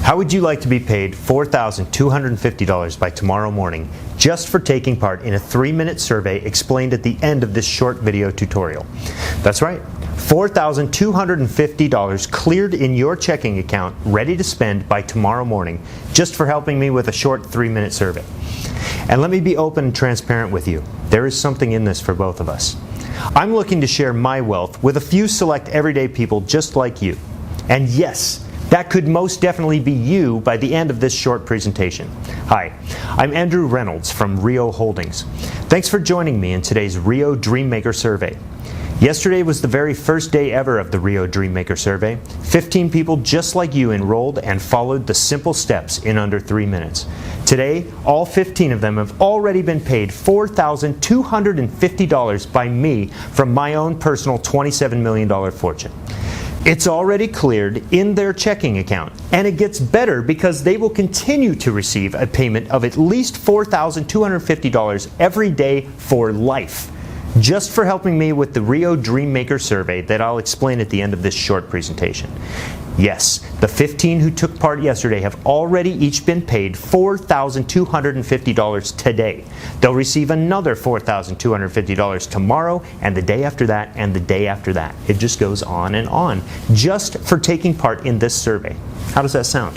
How would you like to be paid $4,250 by tomorrow morning just for taking part in a 3-minute survey explained at the end of this short video tutorial? That's right, $4,250 cleared in your checking account, ready to spend by tomorrow morning, just for helping me with a short 3-minute survey. And let me be open and transparent with you. There is something in this for both of us. I'm looking to share my wealth with a few select everyday people just like you. And yes, that could most definitely be you by the end of this short presentation. Hi, I'm Andrew Reynolds from Rio Holdings. Thanks for joining me in today's Rio Dreammaker Survey. Yesterday was the very first day ever of the Rio Dreammaker Survey. 15 people just like you enrolled and followed the simple steps in under 3 minutes. Today, all 15 of them have already been paid $4,250 by me from my own personal $27 million fortune. It's already cleared in their checking account, and it gets better because they will continue to receive a payment of at least $4,250 every day for life, just for helping me with the Rio Dreammaker Survey that I'll explain at the end of this short presentation. Yes, the 15 who took part yesterday have already each been paid $4,250 today. They'll receive another $4,250 tomorrow, and the day after that, and the day after that. It just goes on, just for taking part in this survey. How does that sound?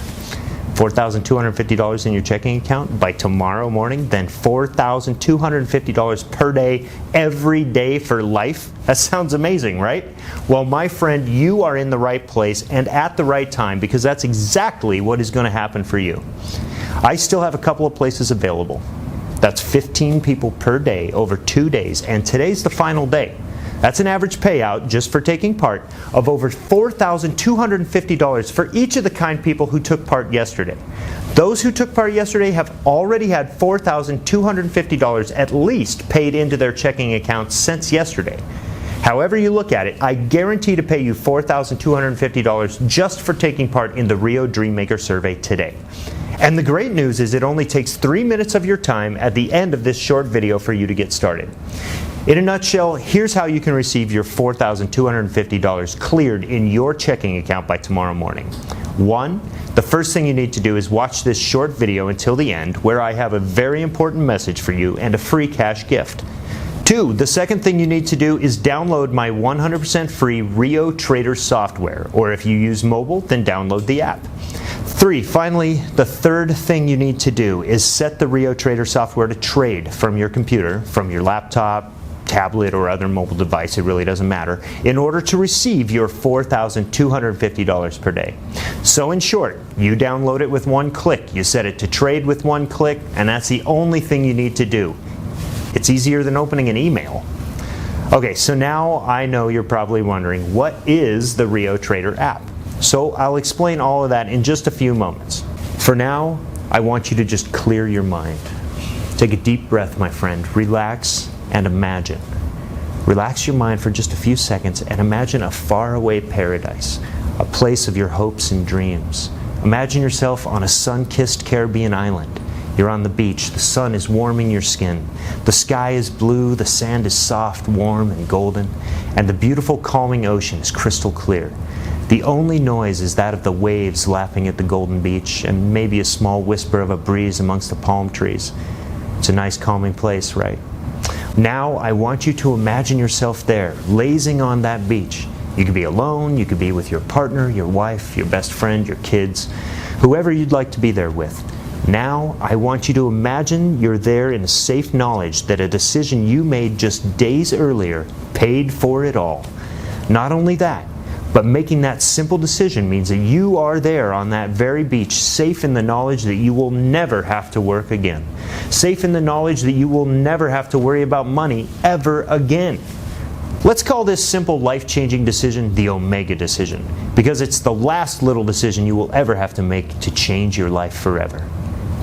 $4,250 in your checking account by tomorrow morning, then $4,250 per day, every day for life? That sounds amazing, right? Well, my friend, you are in the right place and at the right time, because that's exactly what is going to happen for you. I still have a couple of places available. That's 15 people per day over 2 days, and today's the final day. That's an average payout, just for taking part, of over $4,250 for each of the kind people who took part yesterday. Those who took part yesterday have already had $4,250 at least paid into their checking accounts since yesterday. However you look at it, I guarantee to pay you $4,250 just for taking part in the Rio Dreammaker Survey today. And the great news is it only takes 3 minutes of your time at the end of this short video for you to get started. In a nutshell, here's how you can receive your $4,250 cleared in your checking account by tomorrow morning. 1, the first thing you need to do is watch this short video until the end, where I have a very important message for you and a free cash gift. 2, the second thing you need to do is download my 100% free Rio Trader software, or if you use mobile, then download the app. 3, finally, the third thing you need to do is set the Rio Trader software to trade from your computer, from your laptop, tablet, or other mobile device, it really doesn't matter, in order to receive your $4,250 per day. So in short, you download it with one click, you set it to trade with one click, and that's the only thing you need to do. It's easier than opening an email. Okay, so now I know you're probably wondering, what is the Rio Trader app? So I'll explain all of that in just a few moments. For now, I want you to just clear your mind. Take a deep breath, my friend. Relax and imagine. Relax your mind for just a few seconds and imagine a faraway paradise, a place of your hopes and dreams. Imagine yourself on a sun-kissed Caribbean island. You're on the beach, the sun is warming your skin. The sky is blue, the sand is soft, warm, and golden, and the beautiful calming ocean is crystal clear. The only noise is that of the waves lapping at the golden beach, and maybe a small whisper of a breeze amongst the palm trees. It's a nice calming place, right? Now I want you to imagine yourself there, lazing on that beach. You could be alone, you could be with your partner, your wife, your best friend, your kids, whoever you'd like to be there with. Now I want you to imagine you're there in a safe knowledge that a decision you made just days earlier paid for it all. Not only that, but making that simple decision means that you are there on that very beach, safe in the knowledge that you will never have to work again. Safe in the knowledge that you will never have to worry about money ever again. Let's call this simple life-changing decision the Omega decision, because it's the last little decision you will ever have to make to change your life forever.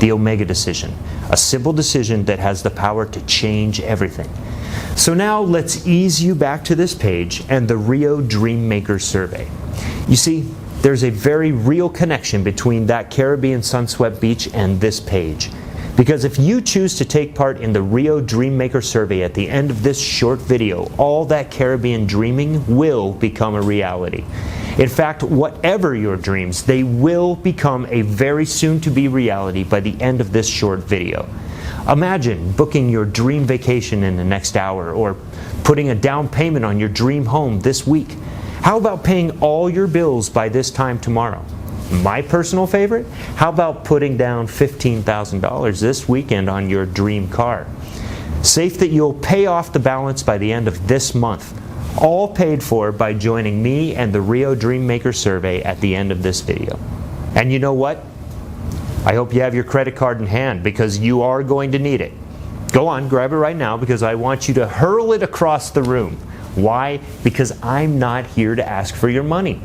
The Omega decision, a simple decision that has the power to change everything. So now let's ease you back to this page and the Rio Dreammaker Survey. You see, there's a very real connection between that Caribbean sun-swept beach and this page. Because if you choose to take part in the Rio Dreammaker Survey at the end of this short video, all that Caribbean dreaming will become a reality. In fact, whatever your dreams, they will become a very soon-to-be reality by the end of this short video. Imagine booking your dream vacation in the next hour, or putting a down payment on your dream home this week. How about paying all your bills by this time tomorrow? My personal favorite? How about putting down $15,000 this weekend on your dream car? Safe that you'll pay off the balance by the end of this month. All paid for by joining me and the Rio Dreammaker survey at the end of this video. And you know what? I hope you have your credit card in hand, because you are going to need it. Go on, grab it right now, because I want you to hurl it across the room. Why? Because I'm not here to ask for your money.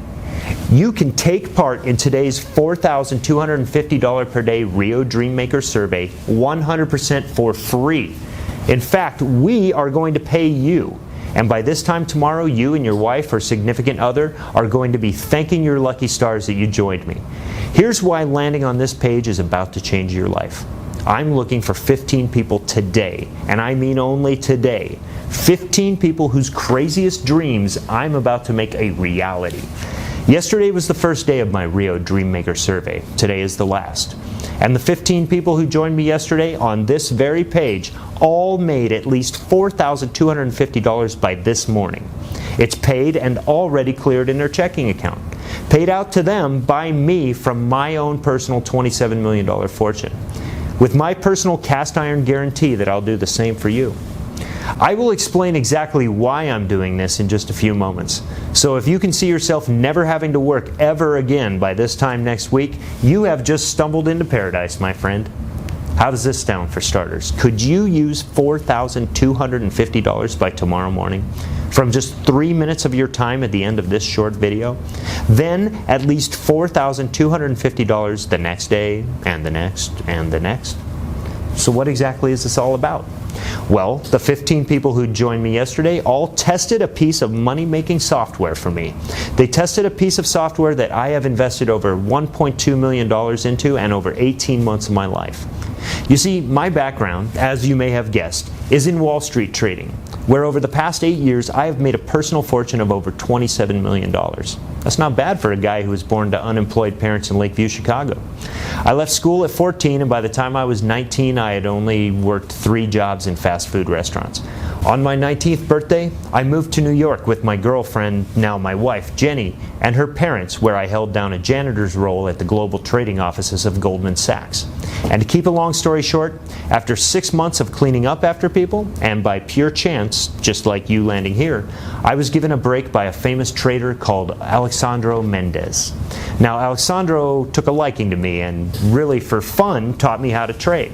You can take part in today's $4,250 per day Rio Dreammaker survey 100% for free. In fact, we are going to pay you. And by this time tomorrow, you and your wife or significant other are going to be thanking your lucky stars that you joined me. Here's why landing on this page is about to change your life. I'm looking for 15 people today, and I mean only today. 15 people whose craziest dreams I'm about to make a reality. Yesterday was the first day of my Rio Dreammaker survey. Today is the last. And the 15 people who joined me yesterday on this very page all made at least $4,250 by this morning. It's paid and already cleared in their checking account. Paid out to them by me from my own personal $27 million fortune. With my personal cast iron guarantee that I'll do the same for you. I will explain exactly why I'm doing this in just a few moments. So if you can see yourself never having to work ever again by this time next week, you have just stumbled into paradise, my friend. How does this sound for starters? Could you use $4,250 by tomorrow morning from just 3 minutes of your time at the end of this short video? Then at least $4,250 the next day, and the next, and the next. So what exactly is this all about? Well, the 15 people who joined me yesterday all tested a piece of money-making software for me. They tested a piece of software that I have invested over $1.2 million into and over 18 months of my life. You see, my background, as you may have guessed, is in Wall Street trading, where over the past 8 years I have made a personal fortune of over $27 million. That's not bad for a guy who was born to unemployed parents in Lakeview, Chicago. I left school at 14, and by the time I was 19, I had only worked 3 jobs in fast food restaurants. On my 19th birthday, I moved to New York with my girlfriend, now my wife, Jenny, and her parents, where I held down a janitor's role at the global trading offices of Goldman Sachs. And to keep a long story short, after 6 months of cleaning up after people, and by pure chance, just like you landing here, I was given a break by a famous trader called Alexandro Mendez. Now, Alexandro took a liking to me and really for fun taught me how to trade.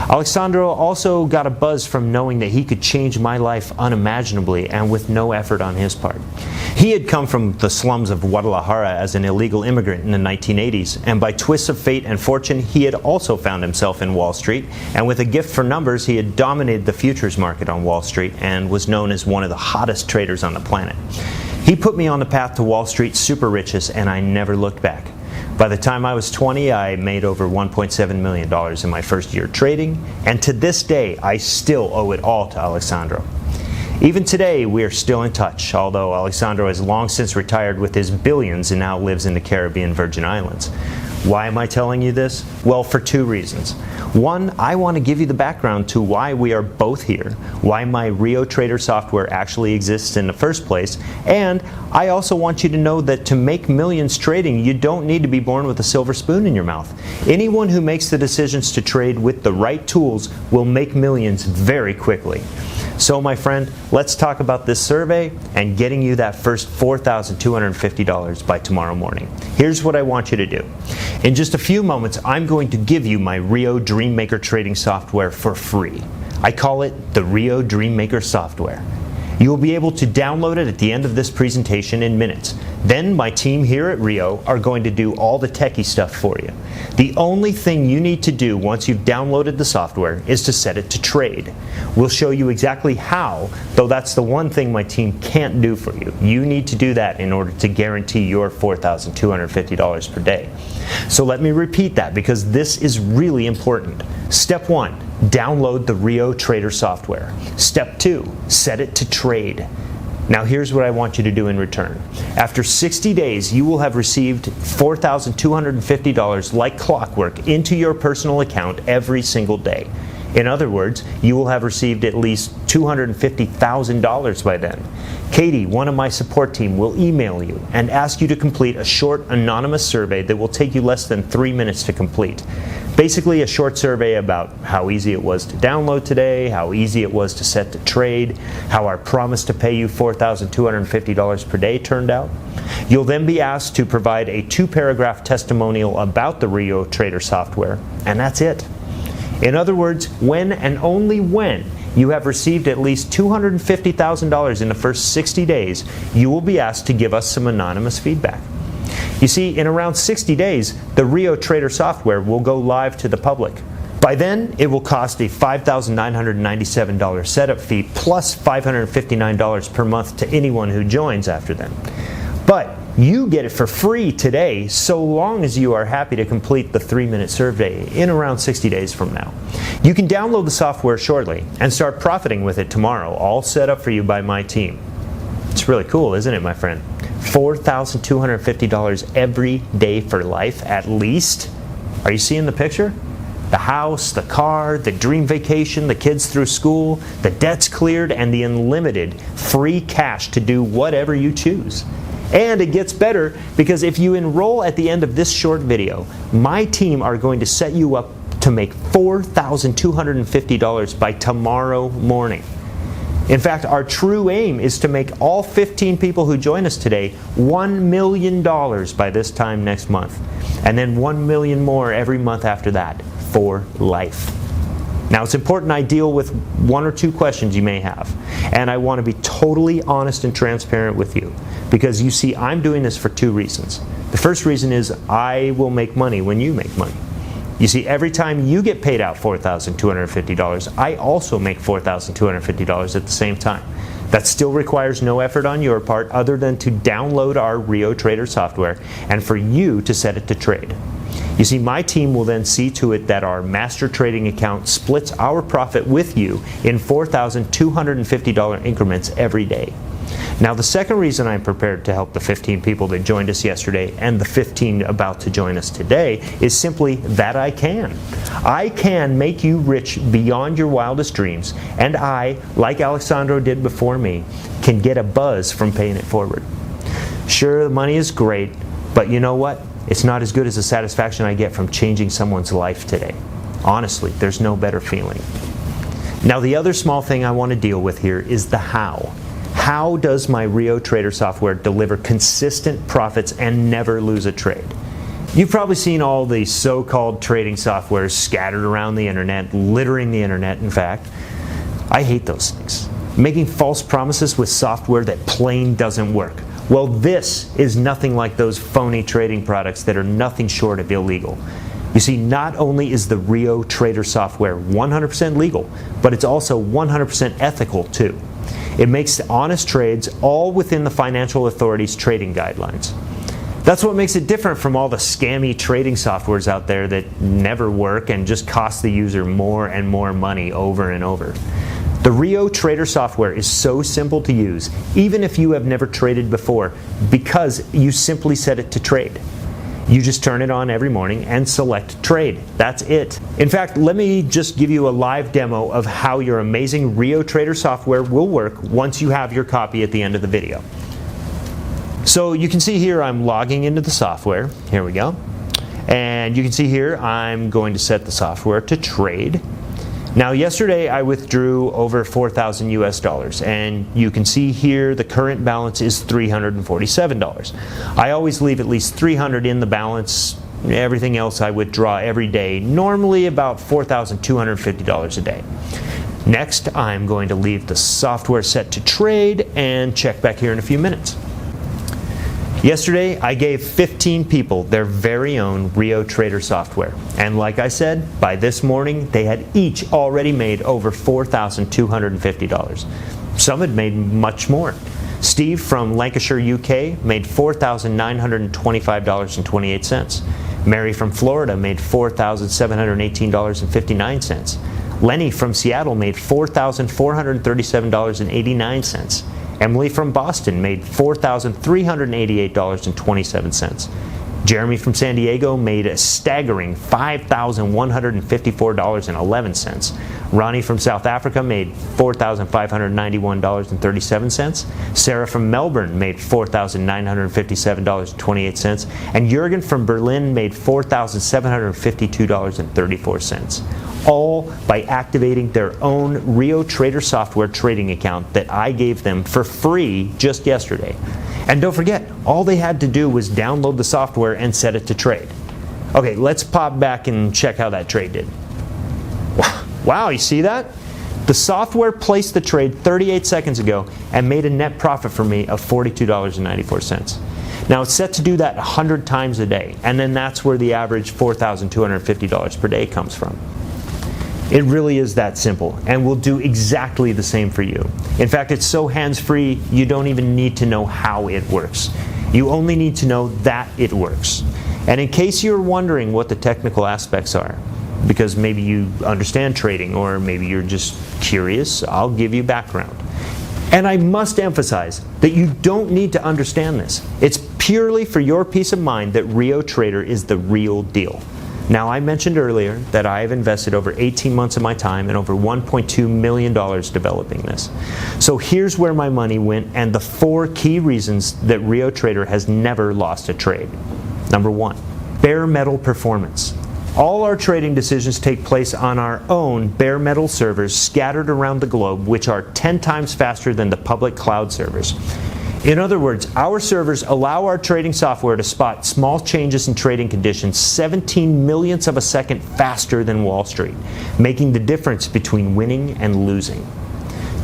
Alexandro also got a buzz from knowing that he could change my life unimaginably and with no effort on his part. He had come from the slums of Guadalajara as an illegal immigrant in the 1980s, and by twists of fate and fortune, he had also found himself in Wall Street, and with a gift for numbers, he had dominated the futures market on Wall Street and was known as one of the hottest traders on the planet. He put me on the path to Wall Street's super riches, and I never looked back. By the time I was 20, I made over $1.7 million in my first year trading, and to this day, I still owe it all to Alexandro. Even today, we are still in touch, although Alexandro has long since retired with his billions and now lives in the Caribbean Virgin Islands. Why am I telling you this? Well, for 2 reasons. One, I want to give you the background to why we are both here, why my Rio Trader software actually exists in the first place, and I also want you to know that to make millions trading, you don't need to be born with a silver spoon in your mouth. Anyone who makes the decisions to trade with the right tools will make millions very quickly. So my friend, let's talk about this survey and getting you that first $4,250 by tomorrow morning. Here's what I want you to do. In just a few moments, I'm going to give you my Rio Dreammaker trading software for free. I call it the Rio Dreammaker software. You will be able to download it at the end of this presentation in minutes. Then my team here at Rio are going to do all the techie stuff for you. The only thing you need to do once you've downloaded the software is to set it to trade. We'll show you exactly how, though that's the one thing my team can't do for you. You need to do that in order to guarantee your $4,250 per day. So let me repeat that because this is really important. Step 1, download the Rio Trader software. Step 2, set it to trade. Now here's what I want you to do in return. After 60 days, you will have received $4,250 like clockwork into your personal account every single day. In other words, you will have received at least $250,000 by then. Katie, one of my support team, will email you and ask you to complete a short anonymous survey that will take you less than 3 minutes to complete. Basically a short survey about how easy it was to download today, how easy it was to set the trade, how our promise to pay you $4,250 per day turned out. You'll then be asked to provide a 2-paragraph testimonial about the Rio Trader software, and that's it. In other words, when and only when you have received at least $250,000 in the first 60 days, you will be asked to give us some anonymous feedback. You see, in around 60 days, the Rio Trader software will go live to the public. By then, it will cost a $5,997 setup fee plus $559 per month to anyone who joins after then. But you get it for free today, so long as you are happy to complete the 3-minute survey in around 60 days from now. You can download the software shortly and start profiting with it tomorrow, all set up for you by my team. It's really cool, isn't it, my friend? $4,250 every day for life, at least. Are you seeing the picture? The house, the car, the dream vacation, the kids through school, the debts cleared, and the unlimited free cash to do whatever you choose. And it gets better because if you enroll at the end of this short video, my team are going to set you up to make $4,250 by tomorrow morning. In fact, our true aim is to make all 15 people who join us today $1 million by this time next month, and then 1 million more every month after that, for life. Now, it's important I deal with 1 or 2 questions you may have, and I want to be totally honest and transparent with you, because you see, I'm doing this for 2 reasons. The first reason is I will make money when you make money. You see, every time you get paid out $4,250, I also make $4,250 at the same time. That still requires no effort on your part other than to download our Rio Trader software and for you to set it to trade. You see, my team will then see to it that our master trading account splits our profit with you in $4,250 increments every day. Now, the second reason I'm prepared to help the 15 people that joined us yesterday and the 15 about to join us today is simply that I can. I can make you rich beyond your wildest dreams, and I, like Alexandro did before me, can get a buzz from paying it forward. Sure, the money is great, but you know what? It's not as good as the satisfaction I get from changing someone's life today. Honestly, there's no better feeling. Now, the other small thing I want to deal with here is the how. How does my Rio Trader software deliver consistent profits and never lose a trade? You've probably seen all the so-called trading softwares scattered around the internet, littering the internet, in fact. I hate those things. Making false promises with software that plain doesn't work. Well, this is nothing like those phony trading products that are nothing short of illegal. You see, not only is the Rio Trader software 100% legal, but it's also 100% ethical too. It makes honest trades all within the financial authorities' trading guidelines. That's what makes it different from all the scammy trading softwares out there that never work and just cost the user more and more money over and over. The Rio Trader software is so simple to use, even if you have never traded before, because you simply set it to trade. You just turn it on every morning and select trade. That's it. In fact, let me just give you a live demo of how your amazing Rio Trader software will work once you have your copy at the end of the video. So you can see here I'm logging into the software. Here we go. And you can see here I'm going to set the software to trade. Now, yesterday I withdrew over $4,000 US, and you can see here the current balance is $347. I always leave at least $300 in the balance. Everything else I withdraw every day, normally about $4,250 a day. Next, I'm going to leave the software set to trade and check back here in a few minutes. Yesterday, I gave 15 people their very own Rio Trader software. And like I said, by this morning, they had each already made over $4,250. Some had made much more. Steve from Lancashire, UK made $4,925.28. Mary from Florida made $4,718.59. Lenny from Seattle made $4,437.89. Emily from Boston made $4,388.27. Jeremy from San Diego made a staggering $5,154.11. Ronnie from South Africa made $4,591.37. Sarah from Melbourne made $4,957.28. And Jurgen from Berlin made $4,752.34. All by activating their own Rio Trader software trading account that I gave them for free just yesterday. And don't forget, all they had to do was download the software and set it to trade. Okay, let's pop back and check how that trade did. Wow, you see that? The software placed the trade 38 seconds ago and made a net profit for me of $42.94. Now it's set to do that 100 times a day, and then that's where the average $4,250 per day comes from. It really is that simple, and will do exactly the same for you. In fact, it's so hands-free, you don't even need to know how it works. You only need to know that it works. And in case you're wondering what the technical aspects are, because maybe you understand trading or maybe you're just curious, I'll give you background. And I must emphasize that you don't need to understand this. It's purely for your peace of mind that Rio Trader is the real deal. Now, I mentioned earlier that I have invested over 18 months of my time and over $1.2 million developing this. So here's where my money went and the 4 key reasons that Rio Trader has never lost a trade. Number 1, bare metal performance. All our trading decisions take place on our own bare metal servers scattered around the globe, which are 10 times faster than the public cloud servers. In other words, our servers allow our trading software to spot small changes in trading conditions 17 millionths of a second faster than Wall Street, making the difference between winning and losing.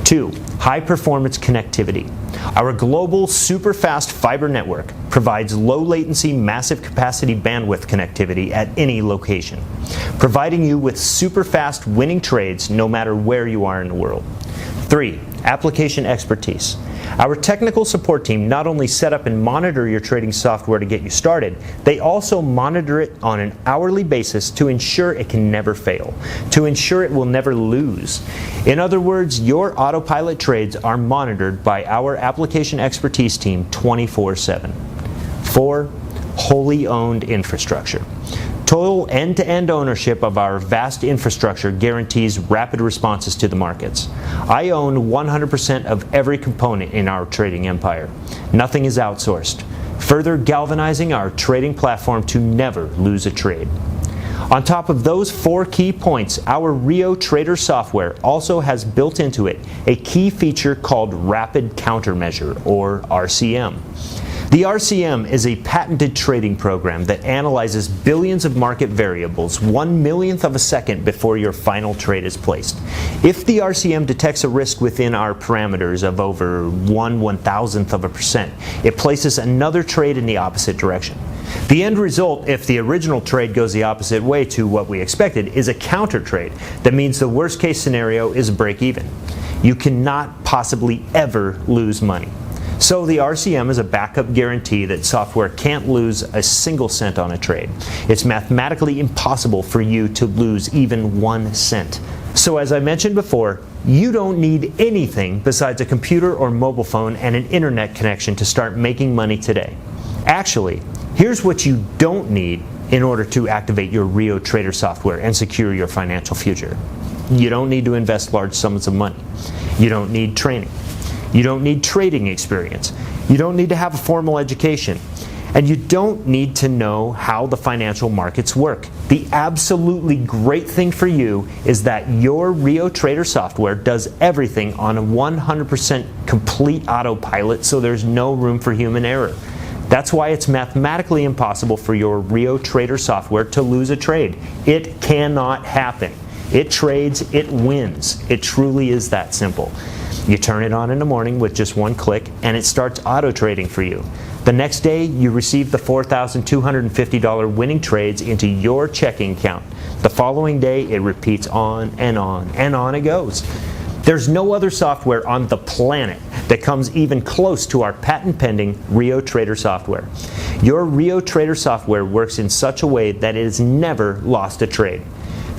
2, high performance connectivity. Our global super fast fiber network provides low latency, massive capacity bandwidth connectivity at any location, providing you with super fast winning trades no matter where you are in the world. 3, application expertise. Our technical support team not only set up and monitor your trading software to get you started, they also monitor it on an hourly basis to ensure it can never fail, to ensure it will never lose. In other words, your autopilot trades are monitored by our application expertise team 24/7. 4, wholly owned infrastructure. Total end-to-end ownership of our vast infrastructure guarantees rapid responses to the markets. I own 100% of every component in our trading empire. Nothing is outsourced, further galvanizing our trading platform to never lose a trade. On top of those 4 key points, our Rio Trader software also has built into it a key feature called Rapid Countermeasure, or RCM. The RCM is a patented trading program that analyzes billions of market variables 1 millionth of a second before your final trade is placed. If the RCM detects a risk within our parameters of over 1/1000th of a percent, it places another trade in the opposite direction. The end result, if the original trade goes the opposite way to what we expected, is a counter trade. That means the worst case scenario is a break even. You cannot possibly ever lose money. So the RCM is a backup guarantee that software can't lose a single cent on a trade. It's mathematically impossible for you to lose even 1 cent. So as I mentioned before, you don't need anything besides a computer or mobile phone and an internet connection to start making money today. Actually, here's what you don't need in order to activate your Rio Trader software and secure your financial future. You don't need to invest large sums of money. You don't need training. You don't need trading experience. You don't need to have a formal education. And you don't need to know how the financial markets work. The absolutely great thing for you is that your Rio Trader software does everything on a 100% complete autopilot, so there's no room for human error. That's why it's mathematically impossible for your Rio Trader software to lose a trade. It cannot happen. It trades, it wins. It truly is that simple. You turn it on in the morning with just 1 click and it starts auto trading for you. The next day you receive the $4,250 winning trades into your checking account. The following day it repeats on and on and on it goes. There's no other software on the planet that comes even close to our patent-pending Rio Trader software. Your Rio Trader software works in such a way that it has never lost a trade.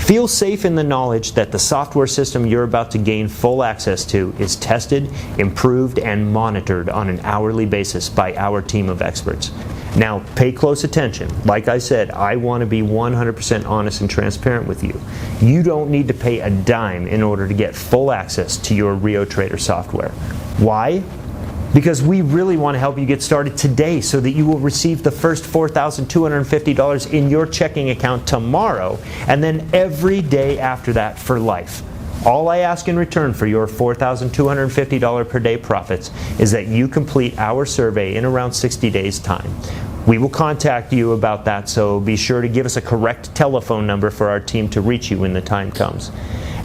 Feel safe in the knowledge that the software system you're about to gain full access to is tested, improved, and monitored on an hourly basis by our team of experts. Now, pay close attention. Like I said, I want to be 100% honest and transparent with you. You don't need to pay a dime in order to get full access to your Rio Trader software. Why? Because we really want to help you get started today so that you will receive the first $4,250 in your checking account tomorrow, and then every day after that for life. All I ask in return for your $4,250 per day profits is that you complete our survey in around 60 days' time. We will contact you about that, so be sure to give us a correct telephone number for our team to reach you when the time comes.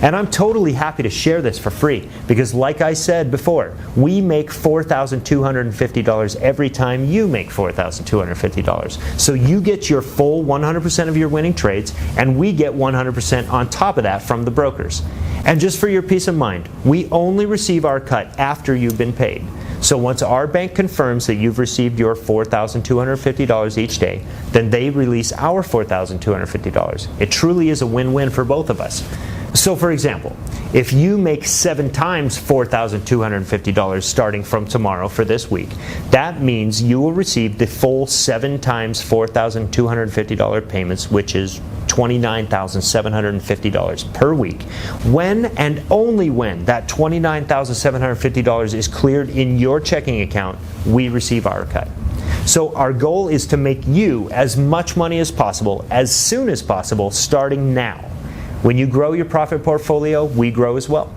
And I'm totally happy to share this for free because, like I said before, we make $4,250 every time you make $4,250. So you get your full 100% of your winning trades, and we get 100% on top of that from the brokers. And just for your peace of mind, we only receive our cut after you've been paid. So once our bank confirms that you've received your $4,250 each day, then they release our $4,250. It truly is a win-win for both of us. So for example, if you make 7 times $4,250 starting from tomorrow for this week, that means you will receive the full 7 times $4,250 payments, which is $29,750 per week. When and only when that $29,750 is cleared in your checking account, we receive our cut. So our goal is to make you as much money as possible, as soon as possible, starting now. When you grow your profit portfolio, we grow as well.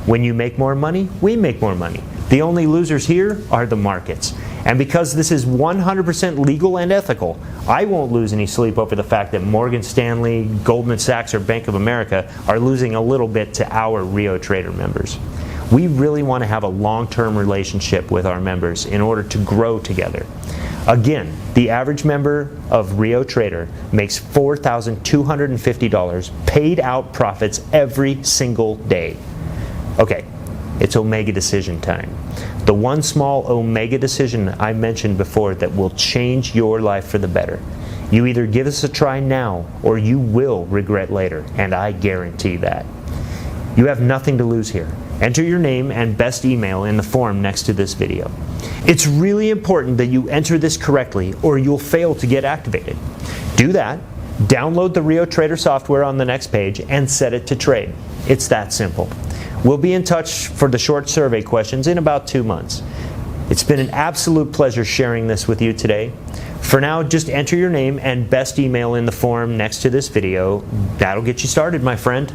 When you make more money, we make more money. The only losers here are the markets. And because this is 100% legal and ethical, I won't lose any sleep over the fact that Morgan Stanley, Goldman Sachs, or Bank of America are losing a little bit to our Rio Trader members. We really want to have a long-term relationship with our members in order to grow together. Again, the average member of Rio Trader makes $4,250 paid out profits every single day. Okay, it's Omega Decision time. The one small Omega decision I mentioned before that will change your life for the better. You either give us a try now or you will regret later, and I guarantee that. You have nothing to lose here. Enter your name and best email in the form next to this video. It's really important that you enter this correctly or you'll fail to get activated. Do that, download the Rio Trader software on the next page, and set it to trade. It's that simple. We'll be in touch for the short survey questions in about 2 months. It's been an absolute pleasure sharing this with you today. For now, just enter your name and best email in the form next to this video. That'll get you started, my friend.